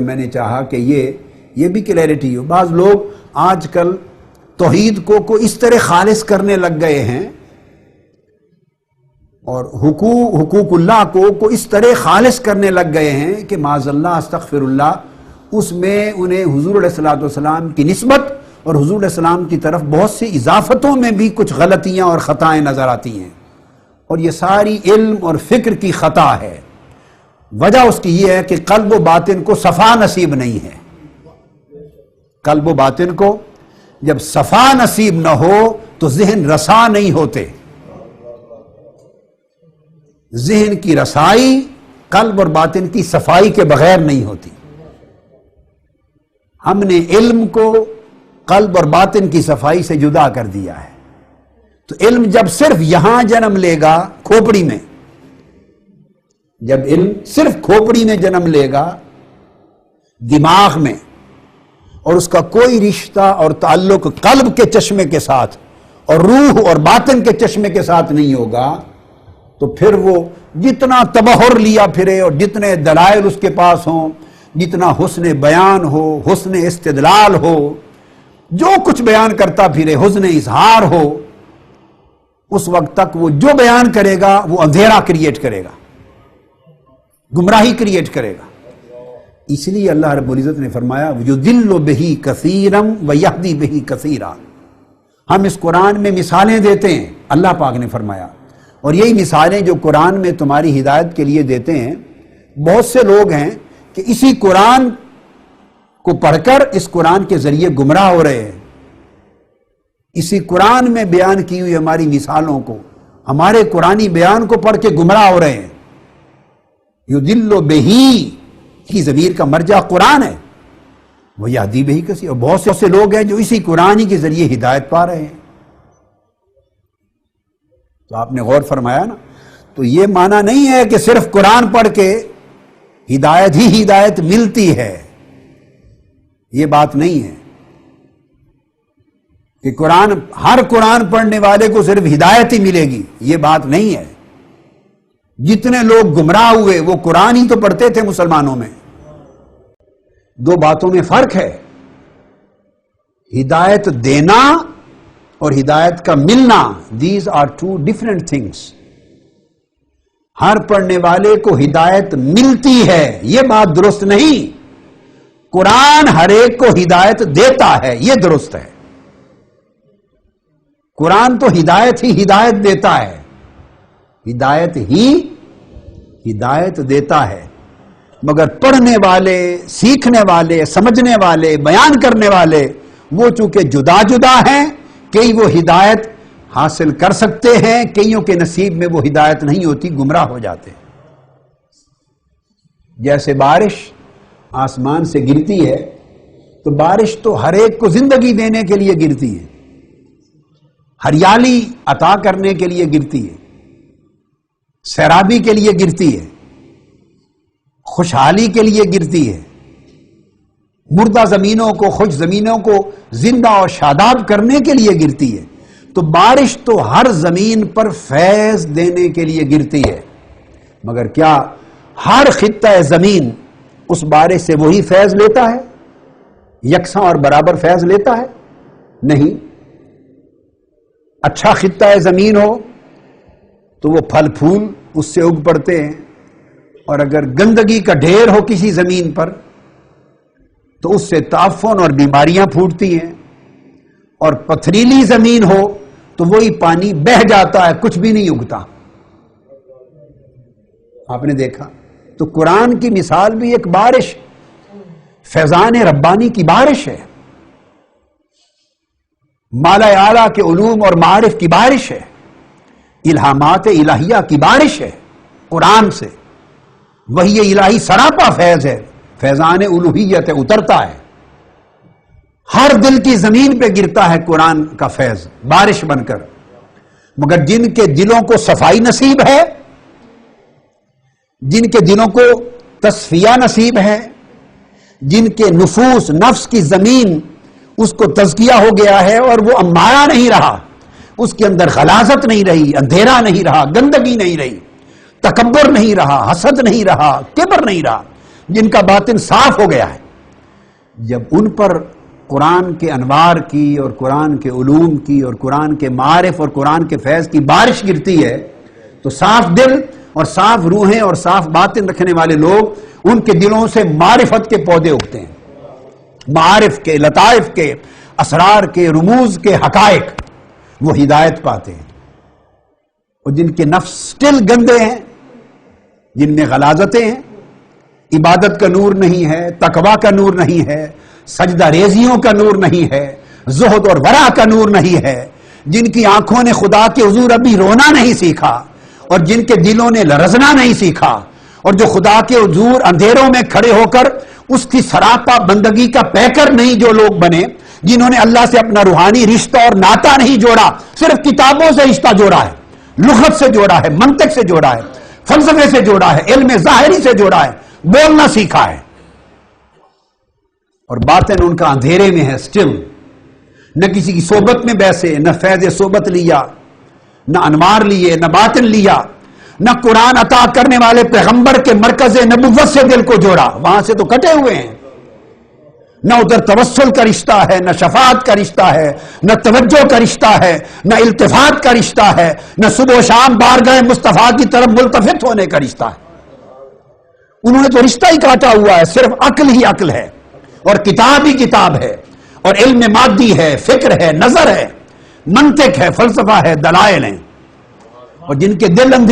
میں نے چاہا کہ یہ بھی کلیئرٹی ہو. بعض لوگ آج کل توحید کو اس طرح خالص کرنے لگ گئے ہیں اور حقوق اللہ کو اس طرح خالص کرنے لگ گئے ہیں کہ معاذ اللہ استغفر اللہ، اس میں انہیں حضور علیہ الصلوۃ والسلام کی نسبت اور حضور علیہ السلام کی طرف بہت سی اضافتوں میں بھی کچھ غلطیاں اور خطائیں نظر آتی ہیں، اور یہ ساری علم اور فکر کی خطا ہے. وجہ اس کی یہ ہے کہ قلب و باطن کو صفا نصیب نہیں ہے. قلب و باطن کو جب صفا نصیب نہ ہو تو ذہن رسا نہیں ہوتے. ذہن کی رسائی قلب اور باطن کی صفائی کے بغیر نہیں ہوتی. ہم نے علم کو قلب اور باطن کی صفائی سے جدا کر دیا ہے. تو علم جب صرف یہاں جنم لے گا کھوپڑی میں، جب علم صرف کھوپڑی میں جنم لے گا دماغ میں، اور اس کا کوئی رشتہ اور تعلق قلب کے چشمے کے ساتھ اور روح اور باطن کے چشمے کے ساتھ نہیں ہوگا، تو پھر وہ جتنا تبحر لیا پھرے اور جتنے دلائل اس کے پاس ہوں، جتنا حسن بیان ہو، حسن استدلال ہو، جو کچھ بیان کرتا پھرے، حسن اظہار ہو، اس وقت تک وہ جو بیان کرے گا وہ اندھیرا کریٹ کرے گا، گمراہی کریٹ کرے گا. اس لیے اللہ رب العزت نے فرمایا یضل بہ کثیرا ویہدی بہ کثیرا. ہم اس قرآن میں مثالیں دیتے ہیں، اللہ پاک نے فرمایا، اور یہی مثالیں جو قرآن میں تمہاری ہدایت کے لیے دیتے ہیں. بہت سے لوگ ہیں کہ اسی قرآن کو پڑھ کر اس قرآن کے ذریعے گمراہ ہو رہے ہیں. اسی قرآن میں بیان کی ہوئی ہماری مثالوں کو، ہمارے قرآنی بیان کو پڑھ کے گمراہ ہو رہے ہیں. یضل بہ کی ضمیر کا مرجع قرآن ہے، وہ یہدی بہ کثیر، اور بہت سے لوگ ہیں جو اسی قرآن کے ذریعے ہدایت پا رہے ہیں. تو آپ نے غور فرمایا نا. تو یہ معنی نہیں ہے کہ صرف قرآن پڑھ کے ہدایت ہی ہدایت ملتی ہے، یہ بات نہیں ہے کہ ہر قرآن پڑھنے والے کو صرف ہدایت ہی ملے گی، یہ بات نہیں ہے. جتنے لوگ گمراہ ہوئے وہ قرآن ہی تو پڑھتے تھے مسلمانوں میں. دو باتوں میں فرق ہے، ہدایت دینا اور ہدایت کا ملنا. These are two different things. ہر پڑھنے والے کو ہدایت ملتی ہے، یہ بات درست نہیں. قرآن ہر ایک کو ہدایت دیتا ہے، یہ درست ہے. قرآن تو ہدایت ہی ہدایت دیتا ہے، ہدایت ہی ہدایت دیتا ہے. مگر پڑھنے والے، سیکھنے والے، سمجھنے والے، بیان کرنے والے، وہ چونکہ جدا جدا ہیں. کئی وہ ہدایت حاصل کر سکتے ہیں، کئیوں کے نصیب میں وہ ہدایت نہیں ہوتی، گمراہ ہو جاتے ہیں. جیسے بارش آسمان سے گرتی ہے تو بارش تو ہر ایک کو زندگی دینے کے لیے گرتی ہے، ہریالی عطا کرنے کے لیے گرتی ہے، سیرابی کے لیے گرتی ہے، خوشحالی کے لیے گرتی ہے، مردہ زمینوں کو، خوش زمینوں کو زندہ اور شاداب کرنے کے لیے گرتی ہے. تو بارش تو ہر زمین پر فیض دینے کے لیے گرتی ہے. مگر کیا ہر خطہ زمین اس بارش سے وہی فیض لیتا ہے؟ یکساں اور برابر فیض لیتا ہے؟ نہیں. اچھا خطہ زمین ہو تو وہ پھل پھول اس سے اگ پڑتے ہیں، اور اگر گندگی کا ڈھیر ہو کسی زمین پر تو اس سے تعفن اور بیماریاں پھوٹتی ہیں. اور پتھریلی زمین ہو تو وہی پانی بہہ جاتا ہے، کچھ بھی نہیں اگتا. آپ نے دیکھا. تو قرآن کی مثال بھی ایک بارش، فیضان ربانی کی بارش ہے، مالا اعلیٰ کے علوم اور معارف کی بارش ہے، الہامات الہیہ کی بارش ہے. قرآن سے وحی الہی سراپا فیض ہے، فیضان الوہیت اترتا ہے، ہر دل کی زمین پہ گرتا ہے قرآن کا فیض بارش بن کر. مگر جن کے دلوں کو صفائی نصیب ہے، جن کے دلوں کو تصفیہ نصیب ہے، جن کے نفس کی زمین اس کو تزکیہ ہو گیا ہے اور وہ امارہ نہیں رہا، اس کے اندر غلاظت نہیں رہی، اندھیرا نہیں رہا، گندگی نہیں رہی، تکبر نہیں رہا، حسد نہیں رہا، کبر نہیں رہا، جن کا باطن صاف ہو گیا ہے، جب ان پر قرآن کے انوار کی اور قرآن کے علوم کی اور قرآن کے معارف اور قرآن کے فیض کی بارش گرتی ہے تو صاف دل اور صاف روحیں اور صاف باطن رکھنے والے لوگ، ان کے دلوں سے معرفت کے پودے اگتے ہیں، معارف کے، لطائف کے، اسرار کے، رموز کے، حقائق، وہ ہدایت پاتے ہیں۔ اور جن کے نفس سٹل گندے ہیں، جن میں غلاظتیں ہیں، عبادت کا نور نہیں ہے، تقوی کا نور نہیں ہے، سجدہ ریزیوں کا نور نہیں ہے، زہد اور ورع کا نور نہیں ہے، جن کی آنکھوں نے خدا کے حضور ابھی رونا نہیں سیکھا اور جن کے دلوں نے لرزنا نہیں سیکھا، اور جو خدا کے حضور اندھیروں میں کھڑے ہو کر اس کی سراپا بندگی کا پیکر نہیں جو لوگ بنے، جنہوں نے اللہ سے اپنا روحانی رشتہ اور ناطہ نہیں جوڑا، صرف کتابوں سے رشتہ جوڑا ہے، لغت سے جوڑا ہے، منطق سے جوڑا ہے، فلسفے سے جوڑا ہے، علم ظاہری سے جوڑا ہے، بولنا سیکھا ہے، اور باطن ان کا اندھیرے میں ہے سٹل، نہ کسی کی صحبت میں بیسے، نہ فیض صحبت لیا، نہ انوار لیے، نہ باطن لیا، نہ قرآن عطا کرنے والے پیغمبر کے مرکز نبوت سے دل کو جوڑا، وہاں سے تو کٹے ہوئے ہیں، نہ ادھر توسل کا رشتہ ہے، نہ شفاعت کا رشتہ ہے، نہ توجہ کا رشتہ ہے، نہ التفات کا رشتہ ہے، نہ صبح و شام بارگاہ مصطفیٰ کی طرف ملتفت ہونے کا رشتہ ہے۔ انہوں نے تو رشتہ ہی کاٹا ہوا ہے، صرف عقل ہی عقل ہے اور کتاب ہی کتاب ہے اور علم مادی ہے، فکر ہے، نظر ہے، منطق ہے، فلسفہ ہے، دلائل ہیں، اور جن کے دل اندھے